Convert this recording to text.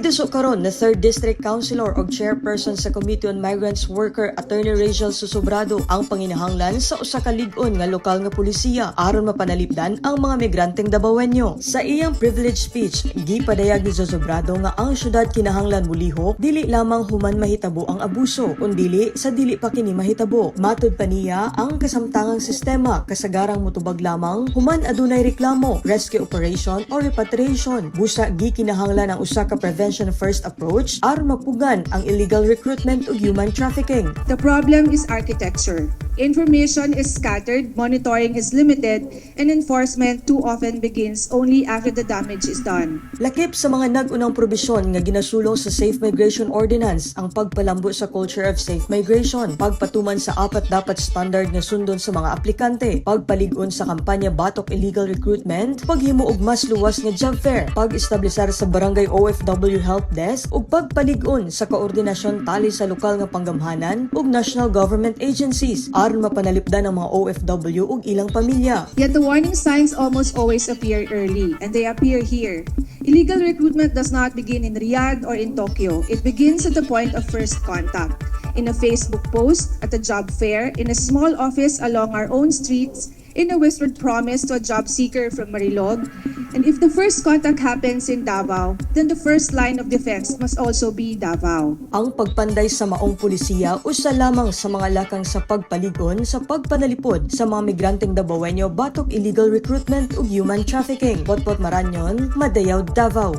Giduso karon na 3rd District Councilor o Chairperson sa Committee on Migrants Worker Attorney Rachel Susobrado ang panginahanglan sa usa ka lig-on nga lokal nga pulisiya aron mapanalipdan ang mga migranteng Dabawenyo. Sa iyang privilege speech, gipadayag ni Susobrado nga ang syudad kinahanglan mulihok dili lamang human mahitabo ang abuso kundi sa dili pa kini mahitabo. Matud pa niya ang kasamtangang sistema kasagarang motubag lamang human adunay reklamo, rescue operation o repatriation. Busa gikinahanglan ang usa ka prevention first approach aron mapugan ang illegal recruitment ug human trafficking. The problem is architecture. Information is scattered, monitoring is limited, and enforcement too often begins only after the damage is done. Lakip sa mga nag-unang probisyon nga ginasulong sa Safe Migration Ordinance ang pagpalambo sa culture of safe migration, pagpatuman sa apat dapat standard nga sundon sa mga aplikante, pagpalig-on sa kampanya batok illegal recruitment, paghimo og mas luwas nga job fair, pag-establisar sa barangay OFW help desk ug pagpalig-on sa koordinasyon tali sa lokal nga panggamhanan ug national government agencies aron mapanalipdan ang mga OFW ug ilang pamilya. Yet the warning signs almost always appear early, and they appear here. Illegal recruitment does not begin in Riyadh or in Tokyo. It begins at the point of first contact. In a Facebook post, at a job fair, in a small office along our own streets, in a whispered promise to a job seeker from Marilog. And if the first contact happens in Davao, then the first line of defense must also be Davao. Ang pagpanday sa maong pulisiya usa lamang sa mga lakang sa pagpaligon sa pagpanalipod sa mga migranteng Dabawenyo batok illegal recruitment ug human trafficking. Potpot Maranyon, Madayaw, Davao.